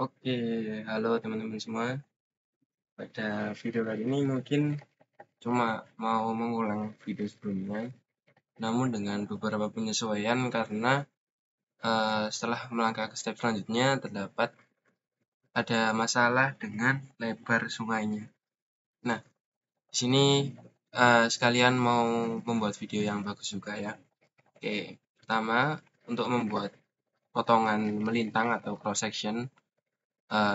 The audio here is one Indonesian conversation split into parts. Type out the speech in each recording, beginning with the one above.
Oke, halo teman-teman semua. Pada video kali ini mungkin cuma mau mengulang video sebelumnya, namun dengan beberapa penyesuaian karena setelah melangkah ke step selanjutnya terdapat ada masalah dengan lebar sungainya. Nah, di sini sekalian mau membuat video yang bagus juga ya. Oke, pertama untuk membuat potongan melintang atau cross section,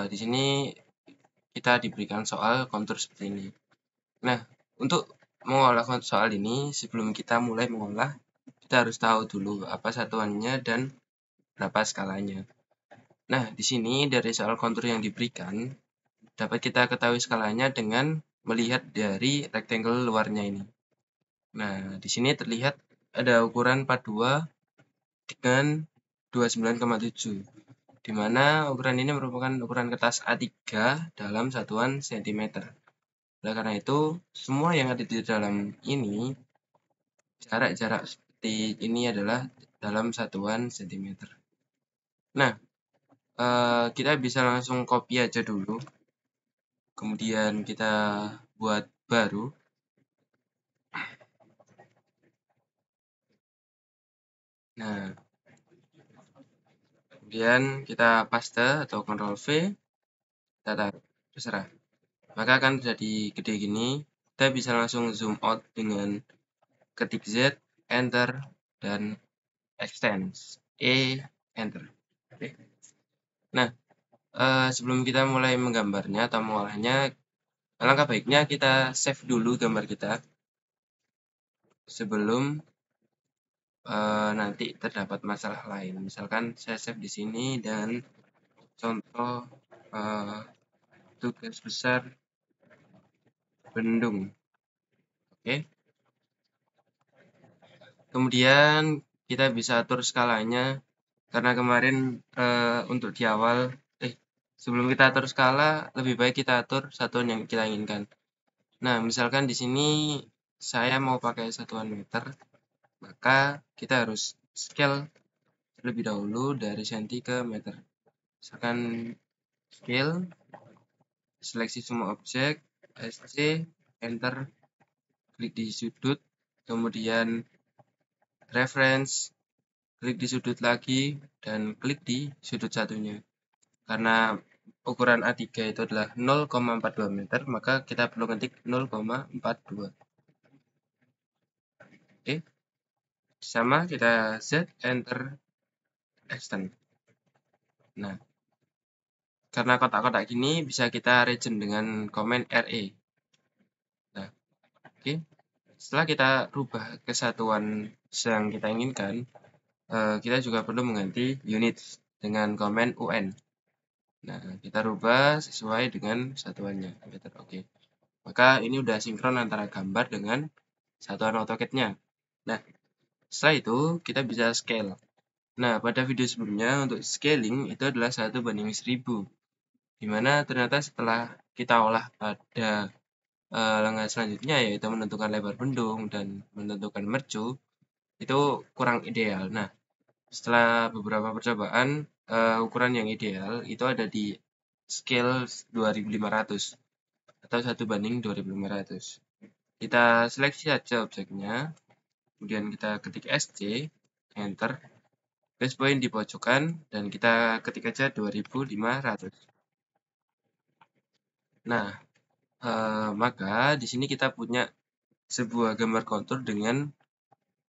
di sini kita diberikan soal kontur seperti ini. Nah, untuk mengolah soal ini, sebelum kita mulai mengolah, kita harus tahu dulu apa satuannya dan berapa skalanya. Nah, di sini dari soal kontur yang diberikan, dapat kita ketahui skalanya dengan melihat dari rectangle luarnya ini. Nah, di sini terlihat ada ukuran 42 dengan 29,7, di mana ukuran ini merupakan ukuran kertas A3 dalam satuan cm. Oleh karena itu, semua yang ada di dalam ini, jarak-jarak seperti ini adalah dalam satuan cm. Nah, kita bisa langsung copy aja dulu. Kemudian kita buat baru. Nah, kemudian kita paste atau Ctrl V, kita taruh, terserah. Maka akan jadi gede gini. Kita bisa langsung zoom out dengan ketik Z, Enter, dan Extend, Enter. Oke. Nah, sebelum kita mulai menggambarnya atau mengolahnya, alangkah baiknya kita save dulu gambar kita sebelum nanti terdapat masalah lain. Misalkan saya save di sini dan contoh tugas besar bendung. Oke. Kemudian kita bisa atur skalanya karena kemarin untuk di awal sebelum kita atur skala lebih baik kita atur satuan yang kita inginkan. Nah, misalkan di sini saya mau pakai satuan meter, maka kita harus scale terlebih dahulu dari senti ke meter. Misalkan scale, seleksi semua objek, SC, enter, klik di sudut, kemudian reference, klik di sudut lagi, dan klik di sudut satunya. Karena ukuran A3 itu adalah 0,42 meter, maka kita perlu ketik 0,42. Oke. Sama kita Z, enter, extend. Nah, karena kotak-kotak gini bisa kita region dengan komen RE. Nah, oke. Setelah kita rubah kesatuan yang kita inginkan, kita juga perlu mengganti units dengan komen UN. Nah, kita rubah sesuai dengan satuannya. Oke. Maka ini udah sinkron antara gambar dengan satuan AutoCAD-nya. Nah, setelah itu kita bisa scale. Nah, pada video sebelumnya untuk scaling itu adalah 1:1000. Dimana ternyata setelah kita olah pada langkah selanjutnya yaitu menentukan lebar bendung dan menentukan mercu, itu kurang ideal. Nah, setelah beberapa percobaan, ukuran yang ideal itu ada di scale 2500 atau 1:2500. Kita seleksi saja objeknya, kemudian kita ketik SC, enter, garis point di pojokan, dan kita ketik aja 2500. Nah, maka di sini kita punya sebuah gambar kontur dengan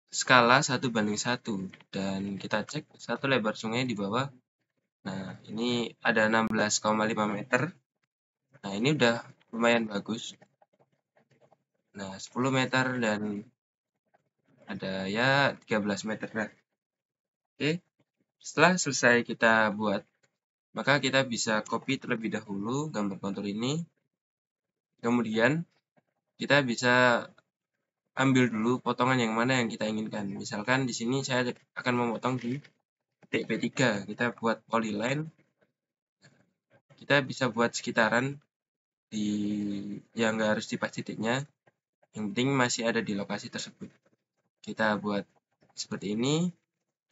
skala 1:1 dan kita cek satu lebar sungai di bawah. Nah, ini ada 16,5 meter. Nah, ini udah lumayan bagus. Nah, 10 meter dan ada ya 13 meter. Nah, oke. Setelah selesai kita buat, maka kita bisa copy terlebih dahulu gambar kontur ini. Kemudian kita bisa ambil dulu potongan yang mana yang kita inginkan. Misalkan di sini saya akan memotong di titik P3. Kita buat polyline. Kita bisa buat sekitaran di yang nggak harus di pas titiknya. Yang penting masih ada di lokasi tersebut. Kita buat seperti ini.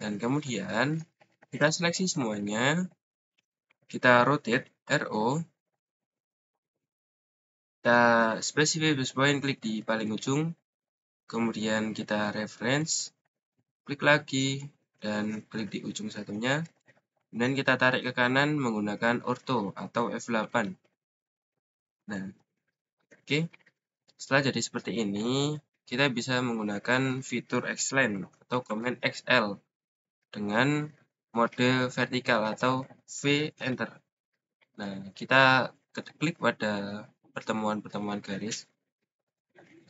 Dan kemudian kita seleksi semuanya. kita rotate RO, kita specify base point, klik di paling ujung, kemudian kita reference, klik lagi, dan klik di ujung satunya, dan kita tarik ke kanan menggunakan ortho atau F8. Nah, oke. Setelah jadi seperti ini, kita bisa menggunakan fitur Xline atau Command XL dengan mode vertikal atau V Enter. Nah, kita klik pada pertemuan-pertemuan garis.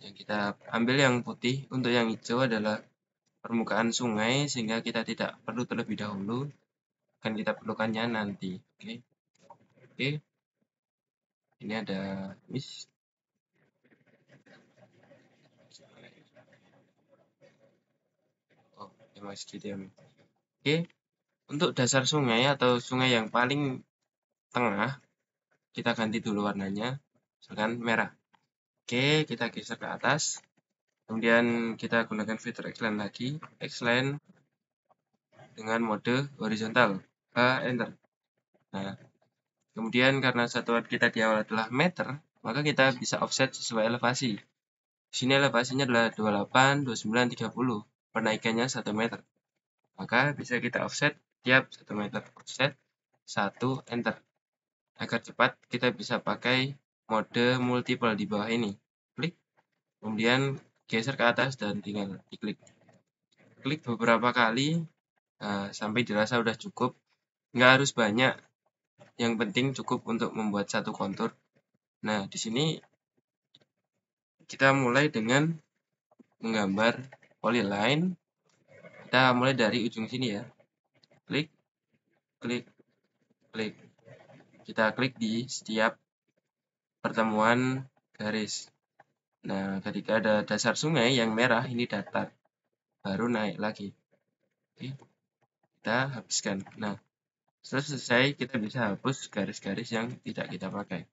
Yang kita ambil yang putih, untuk yang hijau adalah permukaan sungai, sehingga kita tidak perlu terlebih dahulu, akan kita perlukannya nanti. Oke. Ini ada miss. Oh, ya masih gitu ya. Oke. Untuk dasar sungai atau sungai yang paling tengah, kita ganti dulu warnanya, misalkan merah. Oke, kita geser ke atas. Kemudian kita gunakan fitur Xline lagi, Xline dengan mode horizontal, Enter. Nah, kemudian karena satuan kita di awal adalah meter, maka kita bisa offset sesuai elevasi. Di sini elevasinya adalah 28, 29, 30. Penaikannya 1 meter. Maka bisa kita offset tiap 1 meter. Offset 1, Enter. Agar cepat, kita bisa pakai mode multiple di bawah ini. Klik, kemudian geser ke atas dan tinggal diklik. Klik beberapa kali sampai dirasa udah cukup. Nggak harus banyak, yang penting cukup untuk membuat satu kontur. Nah, di sini kita mulai dengan menggambar polyline. Kita mulai dari ujung sini ya. Klik, klik, klik. Kita klik di setiap pertemuan garis. Nah, ketika ada dasar sungai yang merah, ini datar. Baru naik lagi. Oke, kita habiskan. Nah, setelah selesai, kita bisa hapus garis-garis yang tidak kita pakai.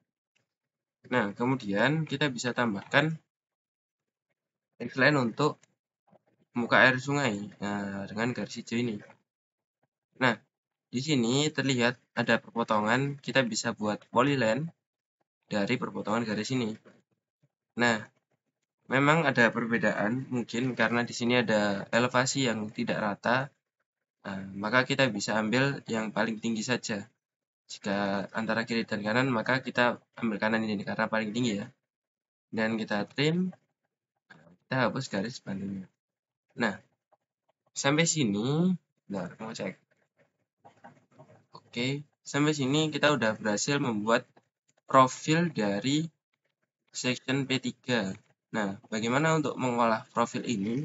Nah, kemudian kita bisa tambahkan Xline untuk muka air sungai. Nah, dengan garis hijau ini. Nah, di sini terlihat ada perpotongan. Kita bisa buat polyline dari perpotongan garis ini. Nah, memang ada perbedaan, mungkin karena di sini ada elevasi yang tidak rata. Nah, maka kita bisa ambil yang paling tinggi saja. Jika antara kiri dan kanan, maka kita ambil kanan ini karena paling tinggi ya. Dan kita trim, kita hapus garis bantunya. Nah, sampai sini, bentar, mau cek. Oke, sampai sini kita udah berhasil membuat profil dari section P3. Nah, bagaimana untuk mengolah profil ini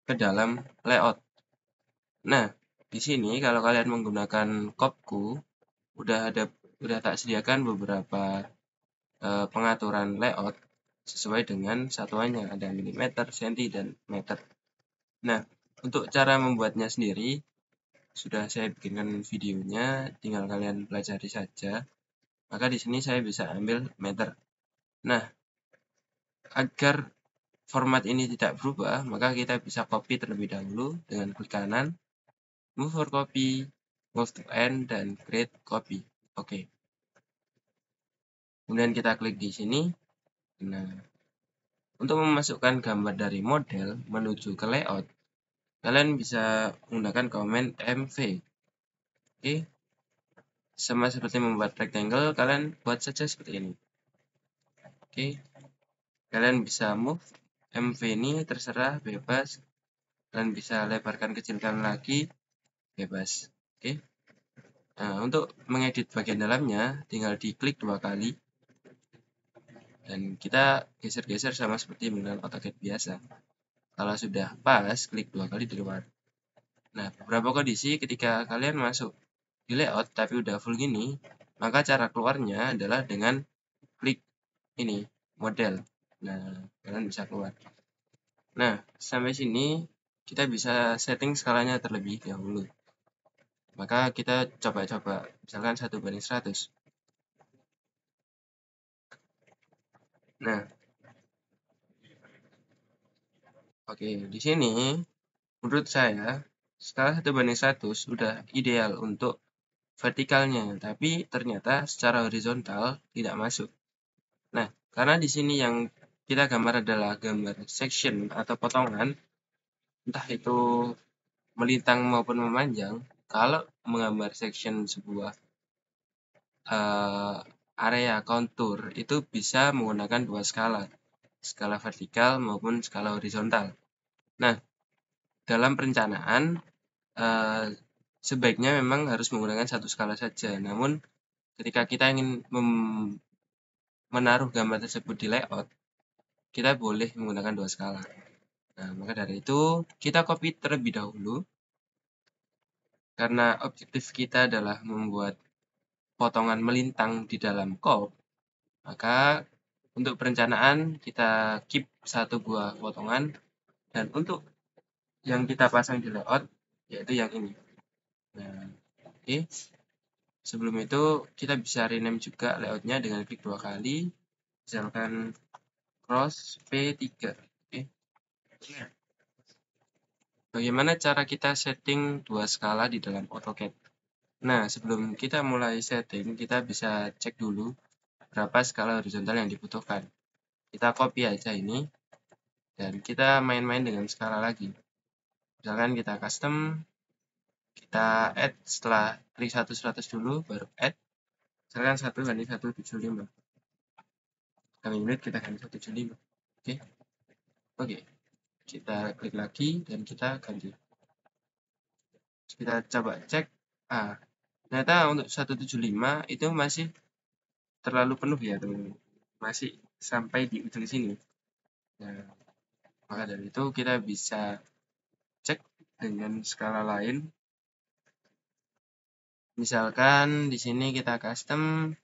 ke dalam layout? Nah, di sini kalau kalian menggunakan Copku, udah tak sediakan beberapa pengaturan layout sesuai dengan satuannya, ada milimeter, senti, dan meter. Nah, untuk cara membuatnya sendiri sudah saya bikinkan videonya, tinggal kalian pelajari saja. Maka di sini saya bisa ambil meter. Nah, agar format ini tidak berubah, maka kita bisa copy terlebih dahulu dengan klik kanan, move for copy, move to end, dan create copy. Oke. Kemudian kita klik di sini. Nah, untuk memasukkan gambar dari model menuju ke layout, kalian bisa menggunakan command MV. Oke. Sama seperti membuat rectangle, kalian buat saja seperti ini. Oke. Kalian bisa move MV ini terserah, bebas. Kalian bisa lebarkan, kecilkan lagi, bebas. Oke. Nah, untuk mengedit bagian dalamnya, tinggal diklik 2 kali. Dan kita geser-geser sama seperti menggunakan AutoCAD biasa. Kalau sudah pas, klik 2 kali di luar. Nah, beberapa kondisi ketika kalian masuk di layout tapi udah full gini, maka cara keluarnya adalah dengan klik ini, model. Nah, kalian bisa keluar. Nah, sampai sini kita bisa setting skalanya terlebih dahulu. Maka kita coba-coba, misalkan 1:100. Nah, oke, di sini menurut saya skala 1:100 sudah ideal untuk vertikalnya, tapi ternyata secara horizontal tidak masuk. Nah, karena di sini yang kita gambar adalah gambar section atau potongan, entah itu melintang maupun memanjang. Kalau menggambar section sebuah area kontur itu bisa menggunakan dua skala, skala vertikal maupun skala horizontal. Nah, dalam perencanaan sebaiknya memang harus menggunakan satu skala saja. Namun, ketika kita ingin menaruh gambar tersebut di layout, kita boleh menggunakan dua skala. Nah, maka dari itu kita copy terlebih dahulu. Karena objektif kita adalah membuat potongan melintang di dalam curve, maka untuk perencanaan kita keep satu buah potongan, dan untuk yang kita pasang di layout yaitu yang ini. Nah, oke. Sebelum itu kita bisa rename juga layoutnya dengan klik 2 kali, misalkan cross P3. Oke. Bagaimana cara kita setting dua skala di dalam AutoCAD? Nah, sebelum kita mulai setting, kita bisa cek dulu berapa skala horizontal yang dibutuhkan. Kita copy aja ini, dan kita main-main dengan skala lagi. Misalkan kita custom, kita add setelah klik 100 dulu, baru add. Misalkan 1:175. Kali unit kita ganti 175. Oke. Kita klik lagi, dan kita ganti. Kita coba cek. Ternyata untuk 175 itu masih terlalu penuh ya, teman-teman. Masih sampai di ujung sini. Nah, maka dari itu kita bisa cek dengan skala lain. Misalkan di sini kita custom,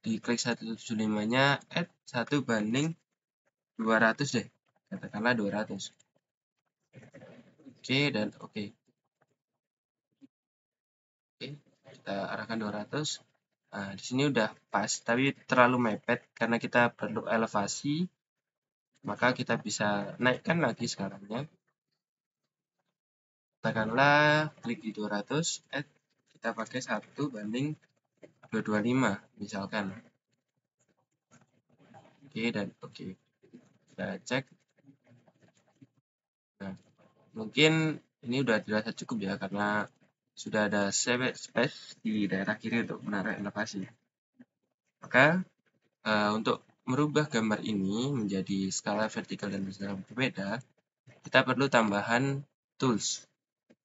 di klik 175-nya, add 1:200 deh. Katakanlah 200. Oke, dan oke. Oke, kita arahkan 200. Nah, di sini udah pas, tapi terlalu mepet karena kita perlu elevasi. Maka kita bisa naikkan lagi skalanya. Katakanlah klik di 200, add, kita pakai 1:225 misalkan. Oke, dan oke. Kita cek. Nah, mungkin ini udah dirasa cukup ya, karena sudah ada space di daerah kiri untuk menaruh elevasi. Maka untuk merubah gambar ini menjadi skala vertikal dan skala berbeda, kita perlu tambahan tools.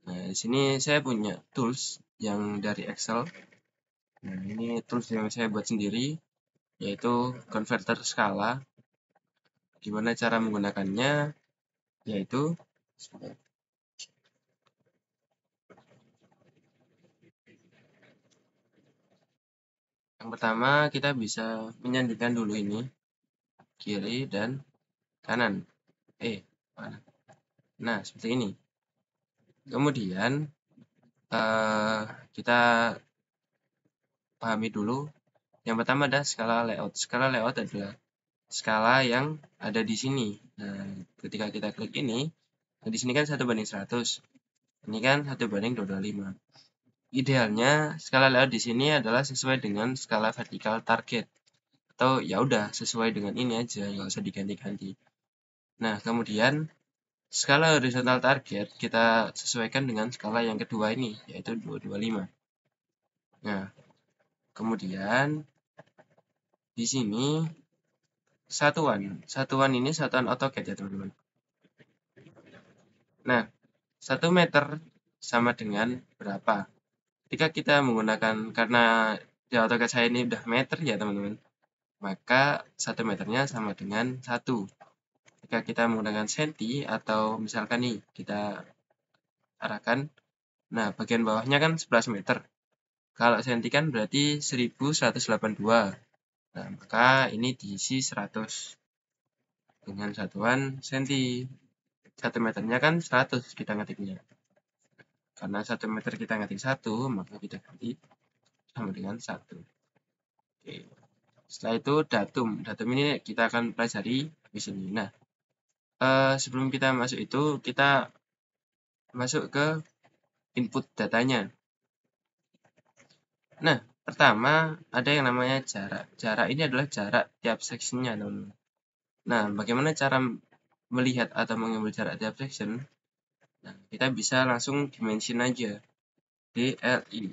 Nah, di sini saya punya tools yang dari Excel. Nah, ini tools yang saya buat sendiri, yaitu converter skala. Gimana cara menggunakannya? Yaitu yang pertama, kita bisa menyandingkan dulu ini kiri dan kanan. Nah, seperti ini. Kemudian kita pahami dulu. Yang pertama ada skala layout. Skala layout adalah skala yang ada di sini. Nah, ketika kita klik ini, di sini kan 1:100. Ini kan 1:225. Idealnya skala layout di sini adalah sesuai dengan skala vertikal target. Atau ya udah sesuai dengan ini aja, nggak usah diganti-ganti. Nah, kemudian skala horizontal target kita sesuaikan dengan skala yang kedua ini, yaitu 225. Nah, kemudian di sini satuan ini satuan AutoCAD ya, teman-teman. Nah, 1 meter sama dengan berapa? Ketika kita menggunakan, karena di AutoCAD saya ini udah meter ya, teman-teman, maka 1 meternya sama dengan 1. Jika kita menggunakan senti, atau misalkan nih kita arahkan, nah bagian bawahnya kan 11 meter. Kalau senti kan berarti 1182. Nah, maka ini diisi 100 dengan satuan senti. 1 meternya kan 100 kita ngetiknya. Karena 1 meter kita ngetik 1, maka kita ganti sama dengan 1. Oke. Setelah itu datum. Datum ini kita akan pelajari di sini. Nah, sebelum kita masuk itu, kita masuk ke input datanya. Nah, pertama ada yang namanya jarak. Jarak ini adalah jarak tiap sectionnya, teman-teman. Nah, bagaimana cara melihat atau mengambil jarak tiap section? Nah, kita bisa langsung dimension aja. DLI.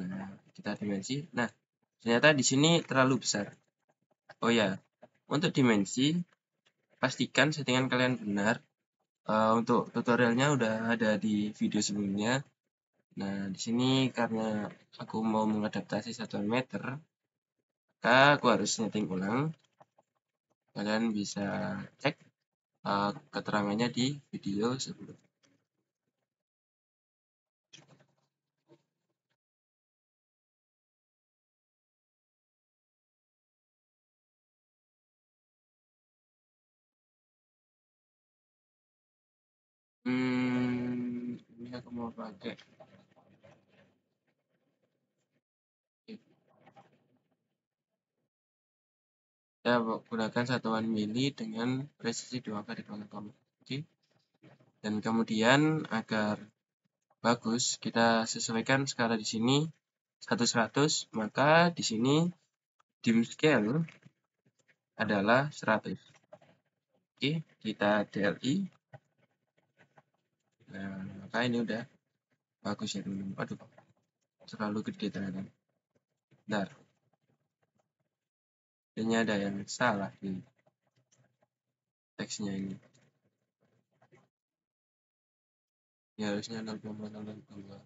Nah, kita dimensi. Nah, ternyata di sini terlalu besar. Oh ya, untuk dimensi, pastikan settingan kalian benar. Untuk tutorialnya udah ada di video sebelumnya. Nah, di sini karena aku mau mengadaptasi satuan meter, maka aku harus setting ulang. Kalian bisa cek keterangannya di video sebelumnya. Ini aku mau pakai. Kita gunakan satuan mili dengan presisi 2 kali pangkat koma. Oke. Dan kemudian agar bagus, kita sesuaikan skala di sini 100, maka di sini dim scale adalah 100. Oke, kita DLI. Nah, maka ini udah bagus ya, teman-teman. Aduh, terlalu gede ternyata. Bentar. Ini ada yang salah di teksnya ini. Ya, harusnya 0,002.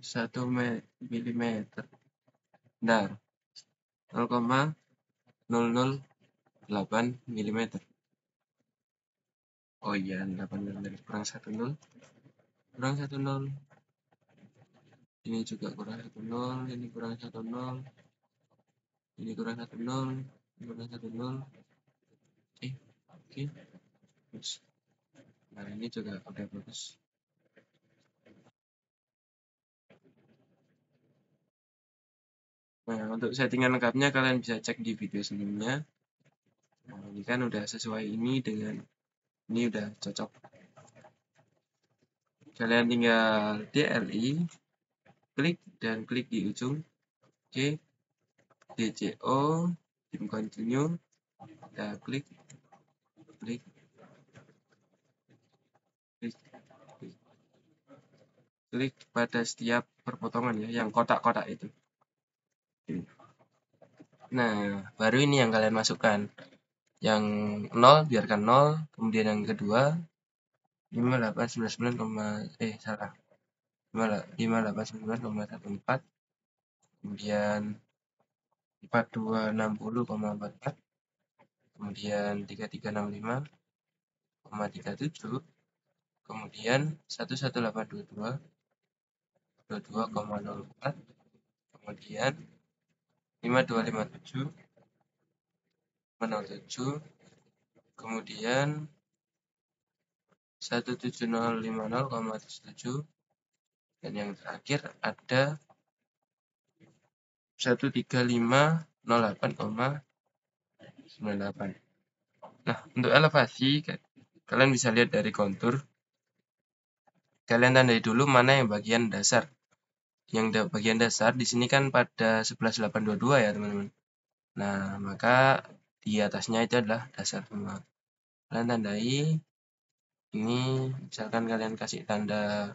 Satu milimeter. Bentar. 0,008 milimeter. Oh iya, 8 milimeter kurang 10. Kurang 10. Ini juga kurang 10. Ini kurang 10. Ini kurang 10. Ini kurang 10. Oke. Terus. Nah, ini juga udah bagus. Nah, untuk settingan lengkapnya kalian bisa cek di video sebelumnya. Nah, ini kan udah sesuai ini dengan ini udah cocok. Kalian tinggal DLI, klik dan klik di ujung. Oke. DCO, dim continue. Kita klik pada setiap perpotongan ya, yang kotak-kotak itu. Nah, baru ini yang kalian masukkan. Yang 0 biarkan 0, kemudian yang kedua 5899, salah. 5899,14, kemudian 4260,44, kemudian 3365,37, kemudian 11822, 22,04, kemudian 5257,07, kemudian 17050,7, dan yang terakhir ada 1358,98. Nah, untuk elevasi kalian bisa lihat dari kontur. Kalian tandai dulu mana yang bagian dasar. Yang bagian dasar di sini kan pada 11822 ya, teman-teman. Nah, maka di atasnya itu adalah dasar semua. Kalian tandai ini, misalkan kalian kasih tanda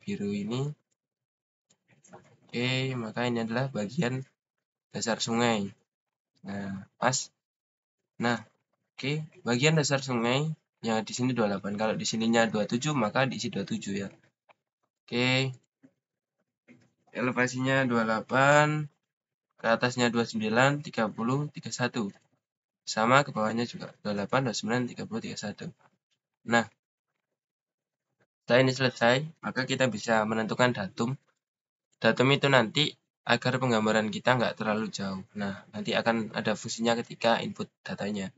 biru ini. Oke, maka ini adalah bagian dasar sungai. Nah, pas. Nah, oke, bagian dasar sungai yang di sini 28. Kalau di sininya 27, maka diisi 27 ya. Oke. Elevasinya 28, ke atasnya 29, 30, 31. Sama ke bawahnya juga 28, 29, 30, 31. Nah, setelah ini selesai, maka kita bisa menentukan datum. Datum itu nanti agar penggambaran kita nggak terlalu jauh. Nah, nanti akan ada fungsinya ketika input datanya.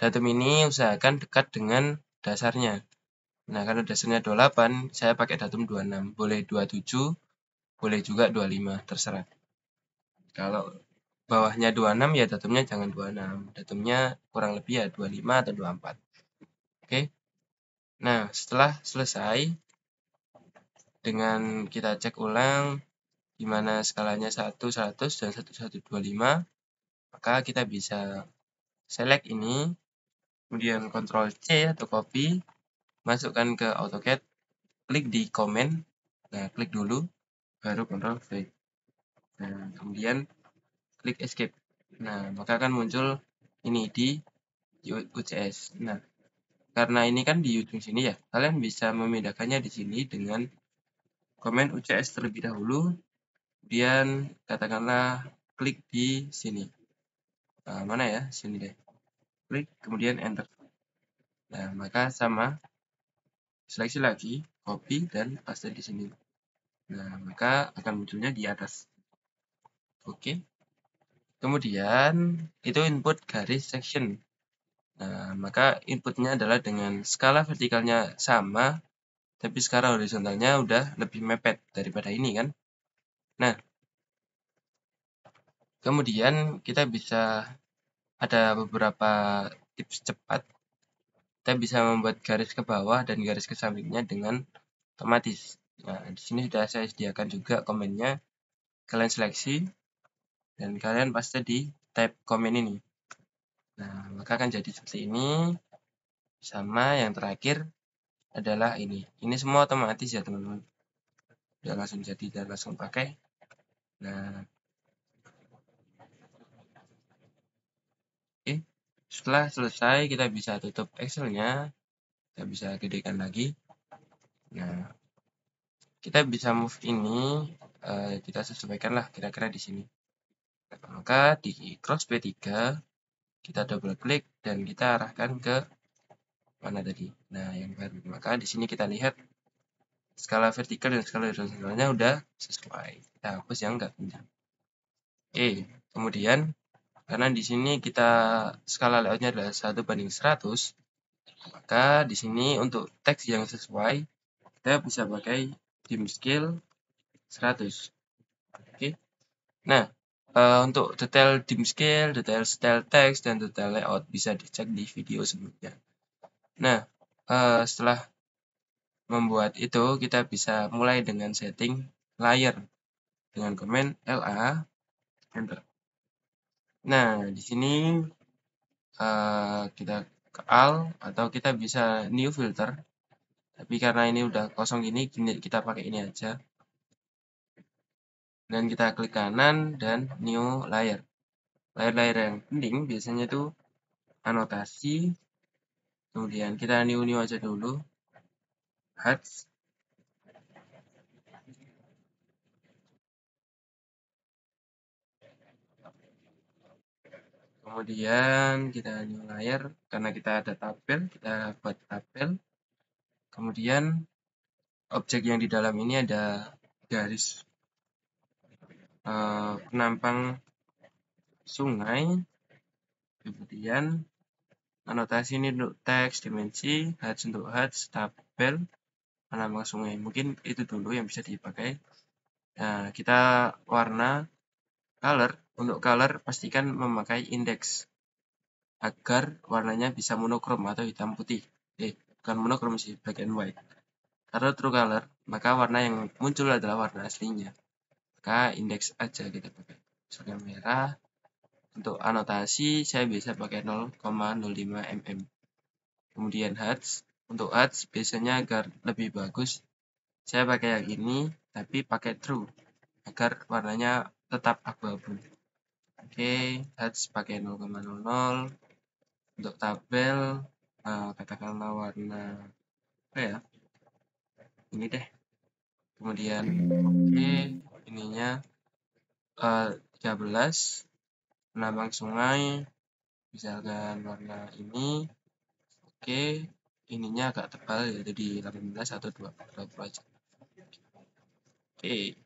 Datum ini usahakan dekat dengan dasarnya. Nah, kalau dasarnya 28, saya pakai datum 26. Boleh 27, boleh juga 25, terserah. Kalau bawahnya 26 ya datumnya jangan 26. Datumnya kurang lebih ya 25 atau 24. Oke. Nah, setelah selesai dengan kita cek ulang di mana skalanya 1 100 dan 1 125, maka kita bisa select ini, kemudian Ctrl C atau copy, masukkan ke AutoCAD, klik di comment. Nah, klik dulu baru Ctrl V. Nah, kemudian klik escape. Nah, maka akan muncul ini di UCS. Nah, karena ini kan di ujung sini ya, kalian bisa memindahkannya di sini dengan komen UCS terlebih dahulu, kemudian katakanlah klik di sini. Mana ya? Sini deh. Klik, kemudian enter. Nah, maka sama, seleksi lagi, copy, dan paste di sini. Nah, maka akan munculnya di atas. Oke. Kemudian, itu input garis section. Nah, maka inputnya adalah dengan skala vertikalnya sama, tapi skala horizontalnya udah lebih mepet daripada ini kan. Nah, kemudian kita bisa ada beberapa tips cepat. Kita bisa membuat garis ke bawah dan garis ke sampingnya dengan otomatis. Nah, di sini sudah saya sediakan juga komennya. Kalian seleksi dan kalian paste di tab komen ini. Nah, maka akan jadi seperti ini. Sama yang terakhir adalah ini. Ini semua otomatis ya, teman-teman. Udah langsung jadi dan langsung pakai. Nah, oke. Setelah selesai, kita bisa tutup Excel-nya. Kita bisa gedekan lagi. Nah, kita bisa move ini, kita sesuaikanlah kira-kira di sini. Maka di cross P3, kita double klik dan kita arahkan ke mana tadi. Nah, yang baru. Maka di sini kita lihat skala vertikal dan skala horizontalnya udah sesuai. Kita hapus yang enggak penting. Oke, kemudian karena di sini kita skala layoutnya adalah 1:100, maka di sini untuk teks yang sesuai kita bisa pakai dim scale 100. Oke. Nah, untuk detail dim scale, detail style text, dan detail layout bisa dicek di video sebelumnya. Nah, setelah membuat itu, kita bisa mulai dengan setting layer dengan command LA, enter. Nah, di sini kita ke AL atau kita bisa new filter. Tapi karena ini udah kosong gini, kita pakai ini aja. Dan kita klik kanan dan new layer. Layer-layer yang penting biasanya itu anotasi. Kemudian kita new aja dulu. Heads. Kemudian kita new layer karena kita ada tabel, kita buat tabel. Kemudian objek yang di dalam ini ada garis penampang sungai. Kemudian anotasi ini untuk teks, dimensi, heads untuk heads, tabel, penampang sungai. Mungkin itu dulu yang bisa dipakai. Nah, kita warna color. Untuk color pastikan memakai index agar warnanya bisa monokrom atau hitam putih. Bukan monokrom sih, black and white. Kalau true color, maka warna yang muncul adalah warna aslinya. Maka indeks aja kita pakai. Misalkan merah. Untuk anotasi saya bisa pakai 0,05 mm. Kemudian heads. Untuk heads biasanya agar lebih bagus saya pakai yang ini tapi pakai true agar warnanya tetap abu-abu. Oke, heads pakai 0,00. Untuk tabel katakanlah warna apa ya? Ini deh. Kemudian oke, ininya 13 penambang sungai, misalkan warna ini. Oke, ininya agak tebal yaitu di 18 atau 20 aja. Oke,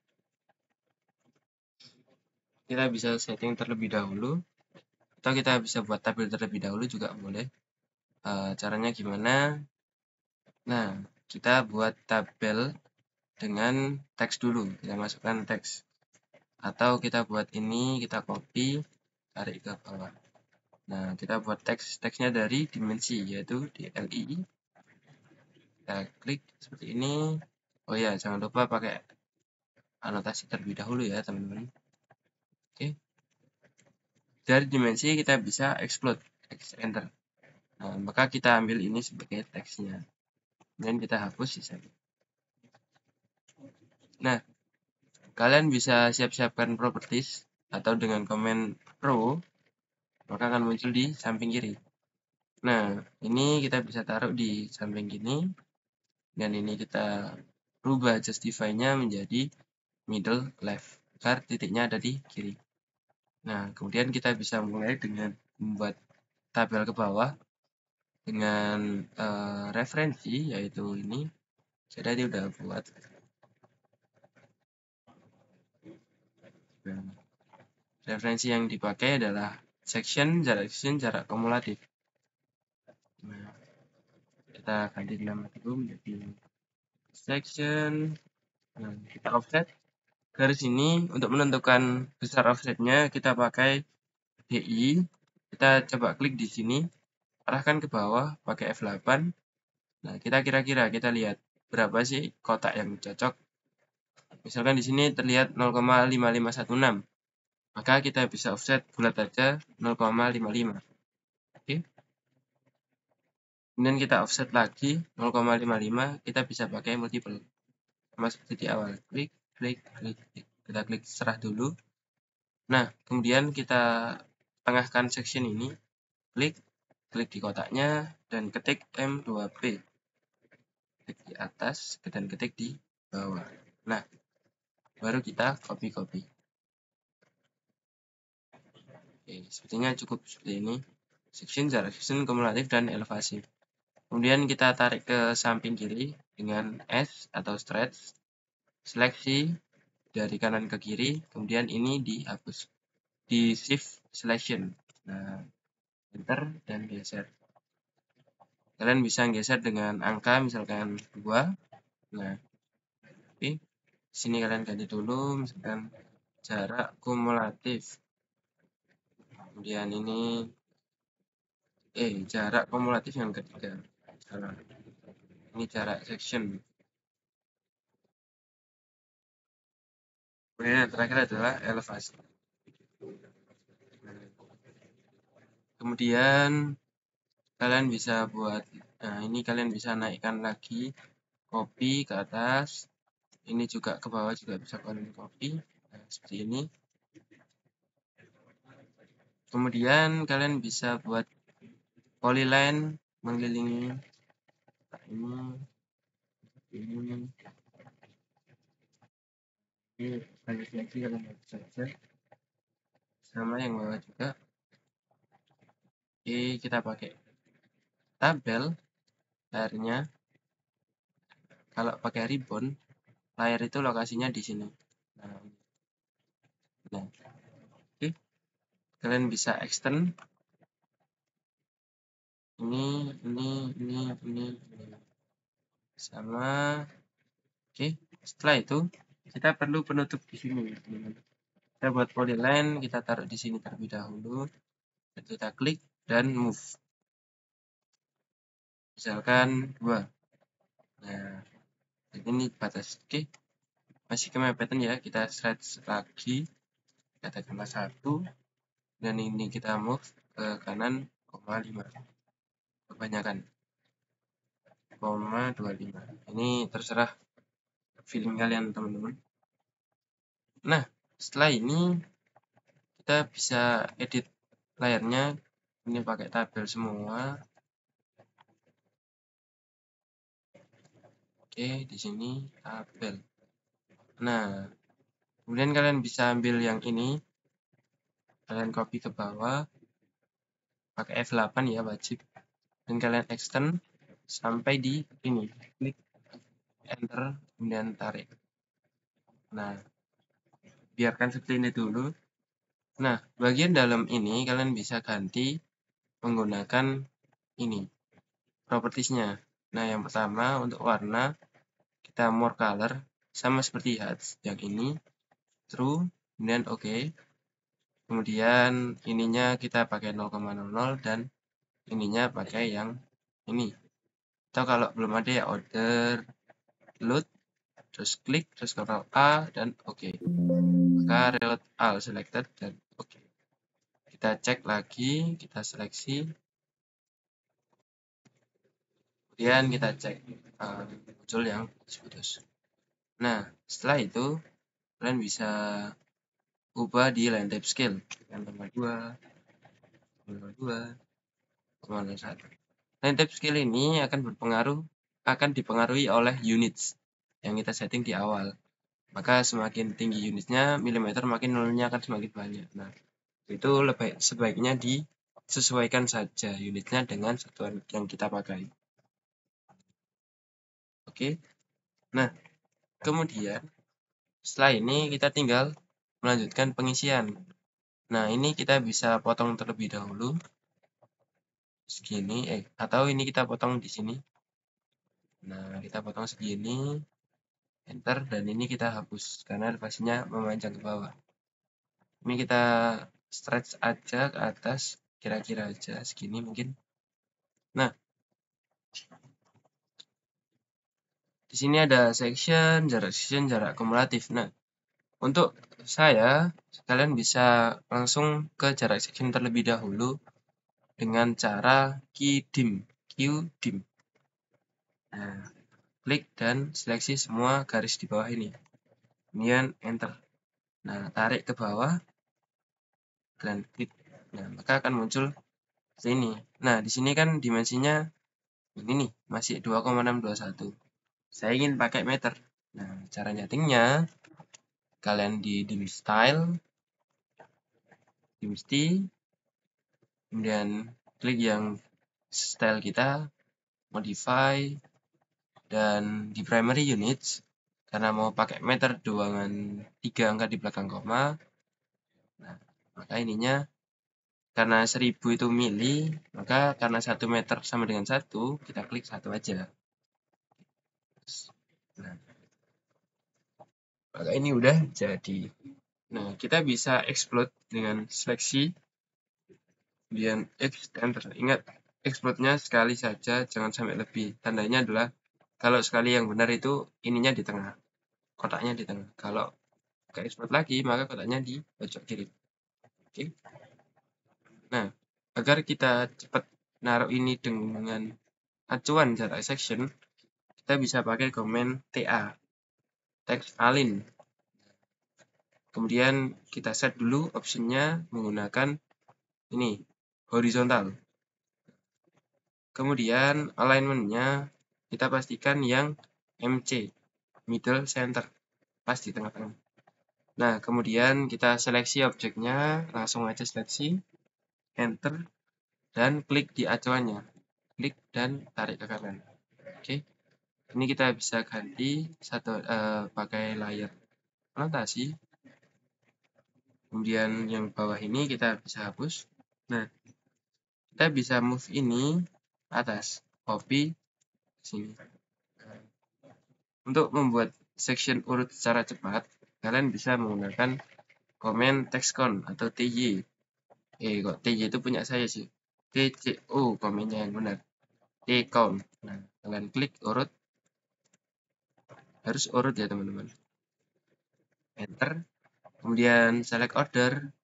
kita bisa setting terlebih dahulu atau kita bisa buat tabel terlebih dahulu juga boleh. Caranya gimana? Nah, kita buat tabel dengan teks dulu. Kita masukkan teks. Atau kita buat ini, kita copy, tarik ke bawah. Nah, kita buat teksnya dari dimensi, yaitu DLI. Kita klik seperti ini. Oh ya, jangan lupa pakai anotasi terlebih dahulu ya, teman-teman. Oke. Dari dimensi kita bisa explode, enter. Nah, maka kita ambil ini sebagai teksnya. Dan kita hapus sisanya. Nah, kalian bisa siap-siapkan properties atau dengan komen Pro, maka akan muncul di samping kiri. Nah, ini kita bisa taruh di samping kiri, dan ini kita rubah justify-nya menjadi middle left, agar titiknya ada di kiri. Nah, kemudian kita bisa mulai dengan membuat tabel ke bawah dengan referensi, yaitu ini. Saya tadi udah buat. Nah, referensi yang dipakai adalah section, jarak kumulatif. Nah, kita ganti nama dulu menjadi section. Nah, kita offset. Garis ini untuk menentukan besar offsetnya kita pakai DI. Kita coba klik di sini, arahkan ke bawah pakai F8. Nah, kita kira-kira kita lihat berapa sih kotak yang cocok. Misalkan di sini terlihat 0,5516. Maka kita bisa offset bulat aja 0,55. Oke. Kemudian kita offset lagi 0,55, kita bisa pakai multiple. Sama seperti di awal. Klik, klik, klik. Kita klik serah dulu. Nah, kemudian kita tengahkan section ini. Klik di kotaknya dan ketik M2P. Klik di atas dan ketik di bawah. Nah, baru kita copy. Oke, sepertinya cukup seperti ini. Section, jarak section, kumulatif, dan elevasi. Kemudian kita tarik ke samping kiri dengan S atau stretch. Seleksi dari kanan ke kiri. Kemudian ini dihapus. Di shift selection. Nah, enter dan geser. Kalian bisa geser dengan angka misalkan 2. Nah, oke. Sini kalian ganti dulu misalkan jarak kumulatif. Kemudian ini jarak kumulatif yang ketiga. Salah. Ini jarak section. Kemudian yang terakhir adalah elevasi. Kemudian kalian bisa buat, nah ini kalian bisa naikkan lagi, copy ke atas, ini juga ke bawah juga bisa kalian copy, nah, seperti ini. Kemudian kalian bisa buat polyline mengelilingi ini balik lagi kalian bisa saja sama yang bawah juga. Oke, kita pakai tabel layarnya. Kalau pakai ribbon, layar itu lokasinya di sini. Nah, oke. Kalian bisa extend ini sama. Oke, setelah itu kita perlu penutup di sini. Kita buat polyline, kita taruh di sini terlebih dahulu. Dan kita klik dan move. Misalkan 2. Nah, ini batas. Oke. Masih kemepetan ya, kita stretch lagi. Katakanlah 1. Dan ini kita move ke kanan, 5. Kebanyakan. 25. Ini terserah feeling kalian, teman-teman. Nah, setelah ini kita bisa edit layarnya. Ini pakai tabel semua. Oke, di sini tabel. Nah, kemudian kalian bisa ambil yang ini. Kalian copy ke bawah. Pakai F8 ya, wajib. Dan kalian extend sampai di ini. Klik enter, kemudian tarik. Nah, biarkan seperti ini dulu. Nah, bagian dalam ini kalian bisa ganti menggunakan ini, propertiesnya. Nah, yang pertama untuk warna, kita more color, sama seperti HUD yang ini, true, kemudian oke. Kemudian ininya kita pakai 0,00 dan ininya pakai yang ini. Atau kalau belum ada ya order, load, terus klik, terus Ctrl A dan oke. Maka reload all selected dan oke. Kita cek lagi, kita seleksi. Kemudian kita cek muncul yang putus. Nah, setelah itu kalian bisa ubah di line type scale yang 2, 1. Line type scale ini akan dipengaruhi oleh units yang kita setting di awal. Maka semakin tinggi unitnya, milimeter, makin nolnya akan semakin banyak. Nah, itu sebaiknya disesuaikan saja unitnya dengan satuan yang kita pakai. Oke. Nah, kemudian setelah ini kita tinggal melanjutkan pengisian. Nah, ini kita bisa potong terlebih dahulu. Segini, atau ini kita potong di sini. Nah, kita potong segini, enter, dan ini kita hapus karena spasinya memanjang ke bawah. Ini kita stretch aja ke atas, kira-kira aja segini mungkin. Nah, di sini ada section, jarak kumulatif. Nah, untuk saya, kalian bisa langsung ke jarak section terlebih dahulu dengan cara QDIM. Nah, klik dan seleksi semua garis di bawah ini. Kemudian enter. Nah, tarik ke bawah dan klik. Nah, maka akan muncul sini. Nah, di sini kan dimensinya ini nih, masih 2,621. Saya ingin pakai meter. Nah, cara nyetingnya kalian di dim style, kemudian klik yang style kita, modify, dan di primary units karena mau pakai meter dengan 3 angka di belakang koma. Nah, maka ininya karena 1000 itu mili, maka karena 1 meter sama dengan 1, kita klik 1 aja. Nah, maka ini udah jadi. Nah, kita bisa explode dengan seleksi, kemudian enter. Ingat, explode-nya sekali saja, jangan sampai lebih. Tandanya adalah kalau sekali yang benar itu ininya di tengah, kotaknya di tengah. Kalau ke explode lagi, maka kotaknya di pojok kiri. Oke. Nah, agar kita cepat naruh ini dengan acuan jarak section, kita bisa pakai komen TA, text align. Kemudian kita set dulu optionnya menggunakan ini, horizontal. Kemudian alignment-nya kita pastikan yang MC, middle center, pas di tengah-tengah. Nah, kemudian kita seleksi objeknya, langsung aja seleksi, enter, dan klik di acuannya. Klik dan tarik ke kanan. Oke. Ini kita bisa ganti pakai layar anotasi. Kemudian yang bawah ini kita bisa hapus. Nah, kita bisa move ini atas, copy sini. Untuk membuat section urut secara cepat, kalian bisa menggunakan komen textcount atau TY. Kok TY itu punya saya sih. TCO komennya yang benar. T-count. Nah, kalian klik urut. Harus urut ya teman-teman. Enter. Kemudian select order.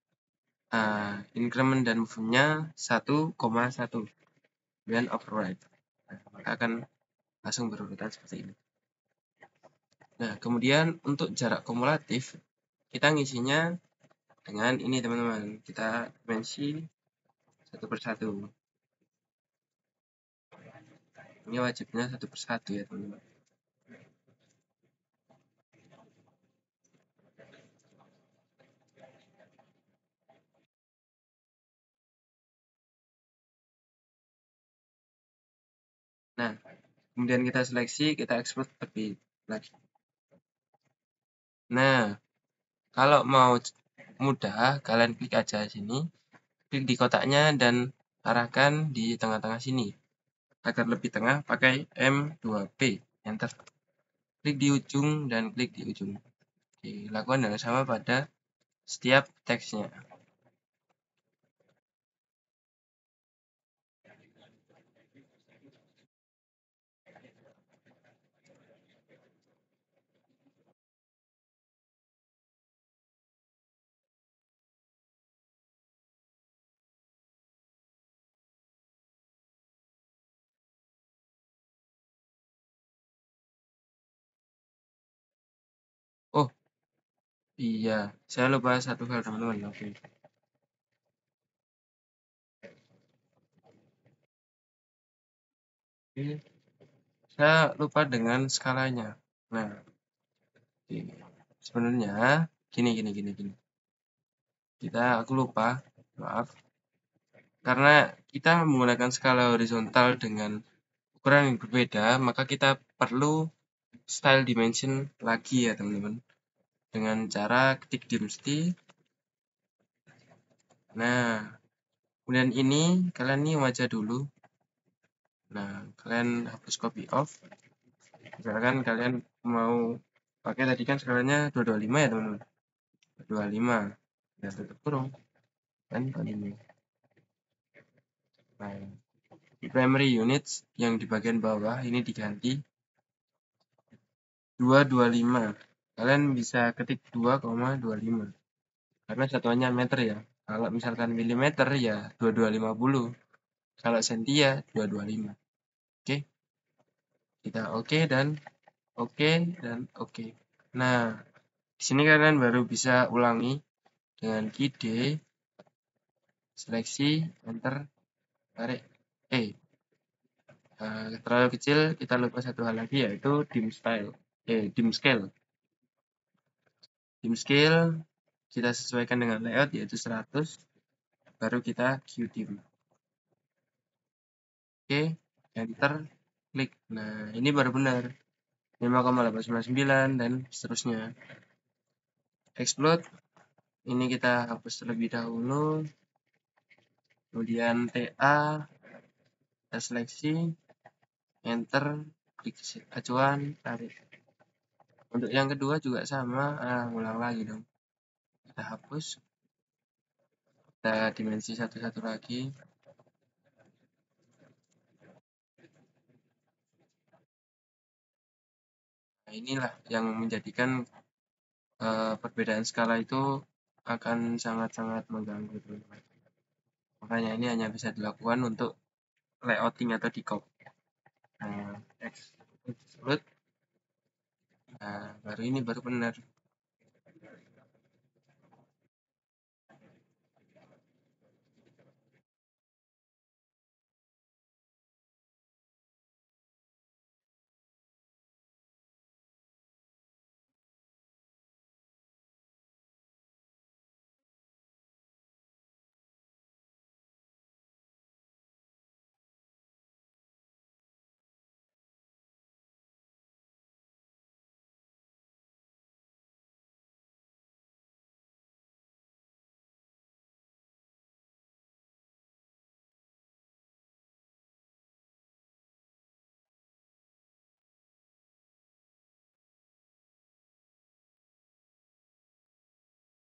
Increment dan move-nya 1,1. Kemudian override. Nah, maka akan langsung berurutan seperti ini. Nah, kemudian untuk jarak kumulatif, kita ngisinya dengan ini teman-teman. Kita dimensi 1 per 1. Ini wajibnya 1 per 1 ya teman-teman. Nah, kemudian kita seleksi, kita export lebih lagi. Nah, kalau mau mudah, kalian klik aja sini, klik di kotaknya dan arahkan di tengah-tengah sini. Agar lebih tengah, pakai M2P, enter. Klik di ujung dan klik di ujung. Oke, lakukan dengan sama pada setiap teksnya. Oh iya, saya lupa satu hal teman-teman. Oke. Saya lupa dengan skalanya. Nah, sebenarnya gini. Aku lupa, maaf. Karena kita menggunakan skala horizontal dengan ukuran yang berbeda, maka kita perlu style dimension lagi ya teman-teman. Dengan cara ketik dimsti. Nah, kemudian ini kalian nih wajah dulu. Nah, kalian hapus copy off. Misalkan kalian mau pakai tadi kan skalanya 225 ya teman-teman. 225. Ya tutup kurung. Kan ini. Nah, di primary units yang di bagian bawah ini diganti 225. Kalian bisa ketik 2,25 karena satuannya meter ya. Kalau misalkan milimeter ya 2250. Kalau senti ya 225. Oke. Kita oke dan oke dan oke. Nah, di sini kalian baru bisa ulangi dengan key D, seleksi, enter, tarik terlalu kecil. Kita lupa satu hal lagi yaitu dim scale. Dim scale kita sesuaikan dengan layout yaitu 100, baru kita qdim. Oke, enter, klik. Nah, ini baru benar 5,899 dan seterusnya. Explode ini kita hapus terlebih dahulu, kemudian TA, kita seleksi, enter, klik acuan, tarik. Untuk yang kedua juga sama, ulang lagi dong. Kita hapus, kita dimensi satu-satu lagi. Nah, inilah yang menjadikan perbedaan skala itu akan sangat-sangat mengganggu teman-teman. Makanya ini hanya bisa dilakukan untuk layouting atau decop. Nah, extrude. Nah, baru benar.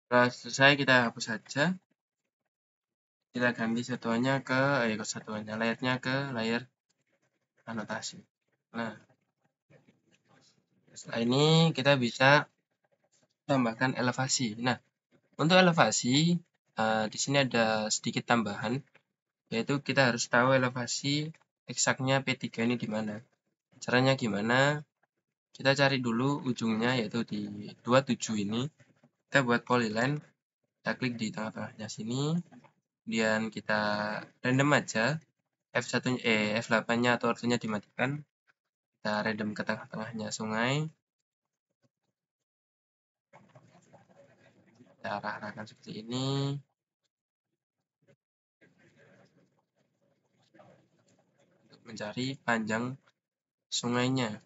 Setelah selesai kita hapus saja. Kita ganti layarnya ke layar anotasi. Nah, setelah ini kita bisa tambahkan elevasi. Nah, untuk elevasi di sini ada sedikit tambahan, yaitu kita harus tahu elevasi eksaknya P3 ini di mana. Caranya gimana? Kita cari dulu ujungnya yaitu di 27 ini. Kita buat polyline. Kita klik di tengah-tengahnya sini. Kemudian kita random aja. F8-nya atau ortonya dimatikan. Kita random ke tengah-tengahnya sungai. Kita arah-arahkan seperti ini. Untuk mencari panjang sungainya.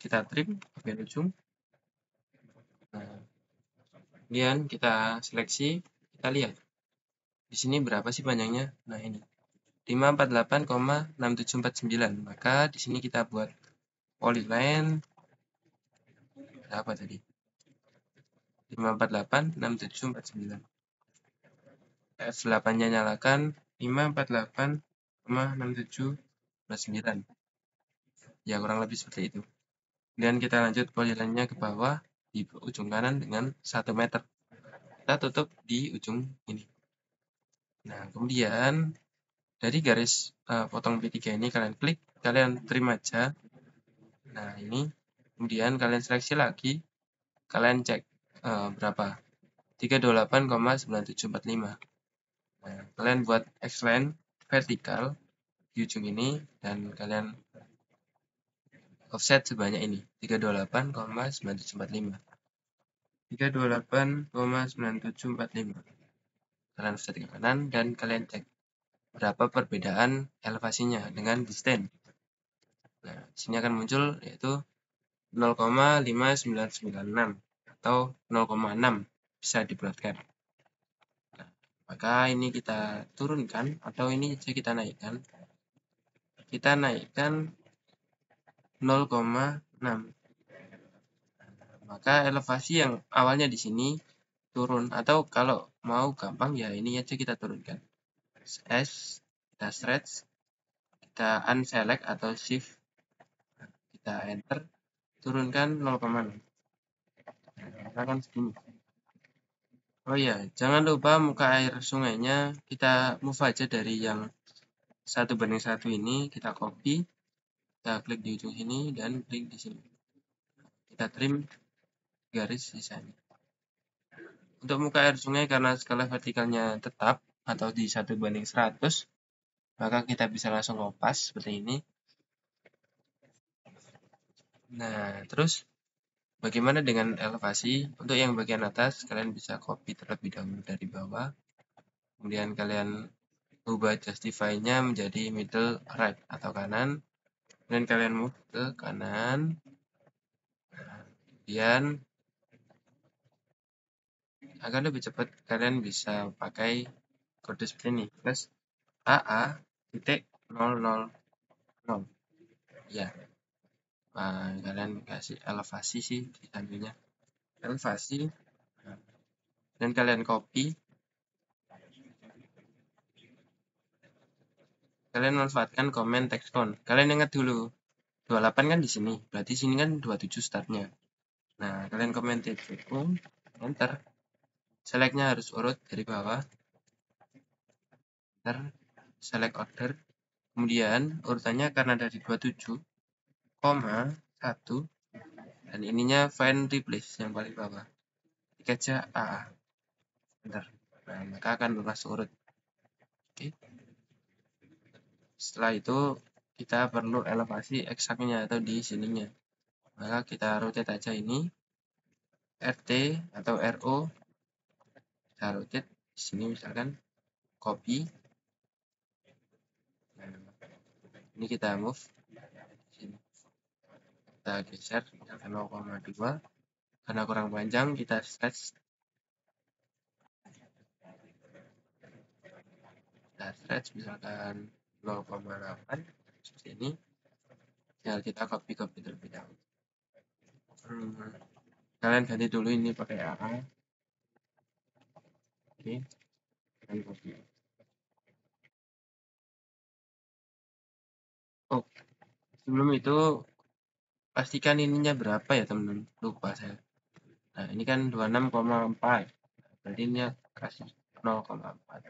Kita trim bagian ujung. Nah, kemudian kita seleksi, kita lihat. Di sini berapa sih panjangnya? Nah, ini. 548,6749. Maka di sini kita buat polyline. Apa tadi? 548 6749. F8 nya nyalakan 548,6749. Ya kurang lebih seperti itu. Kemudian kita lanjut polyline-nya ke bawah di ujung kanan dengan 1 meter. Kita tutup di ujung ini. Nah, kemudian dari garis potong P3 ini kalian klik, kalian trim aja. Nah, ini. Kemudian kalian seleksi lagi, kalian cek berapa. 328,9745. Nah, kalian buat X-line vertikal di ujung ini dan kalian offset sebanyak ini, 328,9745. 328,9745. Kalian offset ke kanan dan kalian cek berapa perbedaan elevasinya dengan distance. Nah, di sini akan muncul yaitu 0,5996 atau 0,6 bisa dibulatkan. Nah, maka ini kita turunkan atau ini saja kita naikkan. Kita naikkan 0,6. Maka elevasi yang awalnya di sini turun, atau kalau mau gampang ya ini aja kita turunkan. S, kita stretch, kita unselect atau shift, kita enter, turunkan 0,6. Nah, kan segini. Oh iya, jangan lupa muka air sungainya kita move aja dari yang 1:1 ini, kita copy, kita klik di ujung sini dan klik di sini. Kita trim garis sisanya. Untuk muka air sungai karena skala vertikalnya tetap atau di 1:100, maka kita bisa langsung kopas seperti ini. Nah, terus bagaimana dengan elevasi? Untuk yang bagian atas, kalian bisa copy terlebih dahulu dari bawah. Kemudian kalian ubah justify-nya menjadi middle right atau kanan. Kemudian kalian move ke kanan. Kemudian agar lebih cepat, kalian bisa pakai kode seperti ini. Plus AA.000. Ya. Nah, kalian kasih elevasi sih di sampingnya. Elevasi. Dan kalian copy. Kalian manfaatkan comment text count. Kalian ingat dulu, 28 kan di sini, berarti sini kan 27 startnya. Nah, kalian comment text count, enter. Select-nya harus urut dari bawah. Enter, select order. Kemudian urutannya karena dari 27,1 dan ininya find replace yang paling bawah. Klik aja A. Enter. Nah, maka akan bermasuk urut. Oke. Setelah itu kita perlu elevasi eksaknya atau di sininya. Maka kita rotate aja ini RT atau RO. Kita rotate di sini misalkan copy. Nah, ini kita move sini. Kita geser misalkan 0,2. Karena kurang panjang kita stretch. Kita stretch misalkan 0,8 seperti ini. Tinggal kita copy terlebih dahulu. Kalian ganti dulu ini pakai AA. Oke. Dan copy. Oh, sebelum itu pastikan ininya berapa ya teman-teman, lupa saya. Nah, ini kan 26,4, berarti ini kasih 0,4,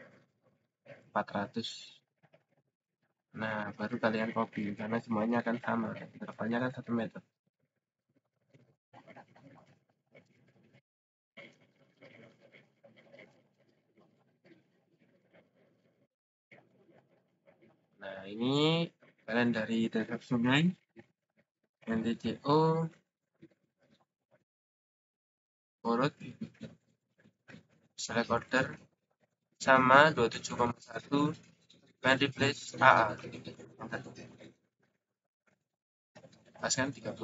400. Nah, baru kalian copy karena semuanya akan sama, intervalnya kan 1 meter. Nah, ini kalian dari dasar sungai NTCO urut select order sama 27,1 find replace AA. Paskan 34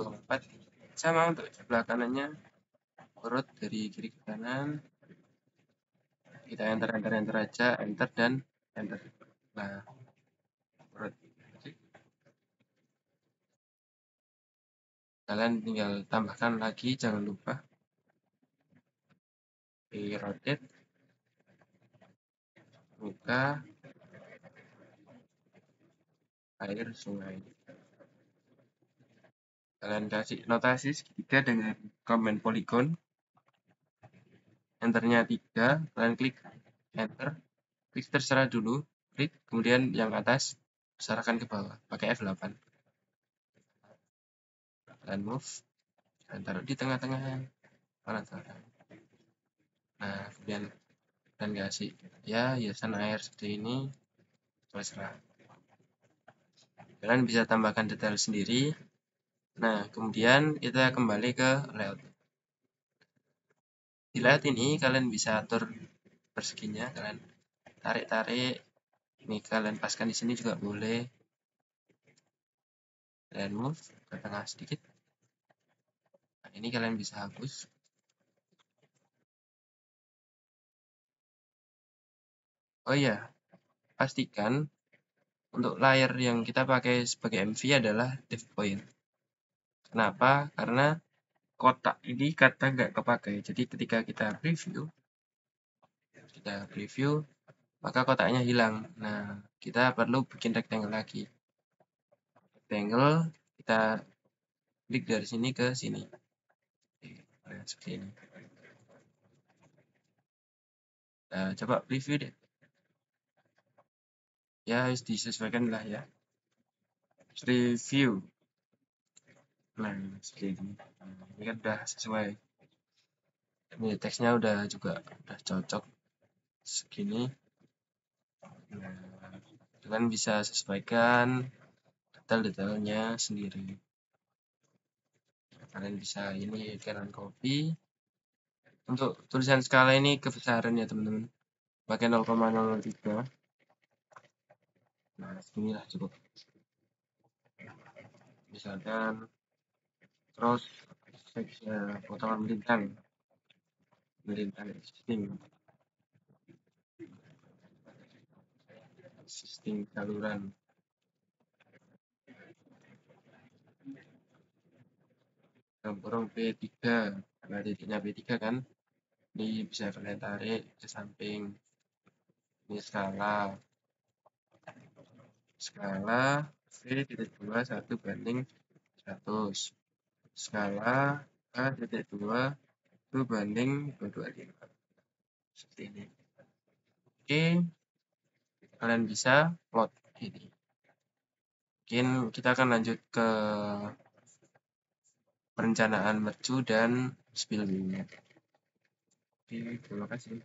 sama untuk sebelah kanannya urut dari kiri ke kanan. Kita enter aja, enter dan enter. Nah, urut. Kalian tinggal tambahkan lagi, jangan lupa di rotate, buka air sungai. Kalian kasih notasi segitiga dengan command polygon, enternya 3, kalian klik enter, klik terserah dulu, klik, kemudian yang atas arahkan ke bawah pakai F8, kalian move, kalian taruh di tengah-tengah, kalian taruh. Nah, kemudian kalian kasih ya hiasan air seperti ini, terserah. Kalian bisa tambahkan detail sendiri. Nah, kemudian kita kembali ke layout. Di layout ini kalian bisa atur perseginya, kalian tarik-tarik. Ini kalian paskan di sini juga boleh. Kalian move ke tengah sedikit. Nah, ini kalian bisa hapus. Oh iya, pastikan untuk layer yang kita pakai sebagai MV adalah div point. Kenapa? Karena kotak ini kadang nggak kepakai. Jadi ketika kita preview, maka kotaknya hilang. Nah, kita perlu bikin rectangle lagi. Rectangle, kita klik dari sini ke sini. Nah, seperti ini. Nah, coba preview deh. Ya, harus disesuaikan lah ya. Review. Nah, seperti ini. Nah, ini kan udah sesuai. Ini teksnya udah cocok segini. Nah, kalian bisa sesuaikan detail-detailnya sendiri. Kalian bisa ini kalian copy. Untuk tulisan skala ini kebesaran ya teman-teman. Pakai 0,03. Nah, seginilah cukup. Misalkan terus potongan melintang existing saluran. Borong B3, karena titiknya B3 kan, ini bisa kalian tarik ke samping. Ini skala V.2 1 banding 100, skala A.2 1 banding 225, seperti ini. Oke, kalian bisa plot ini. Mungkin kita akan lanjut ke perencanaan mercu dan spillway-nya. Oke, terima kasih.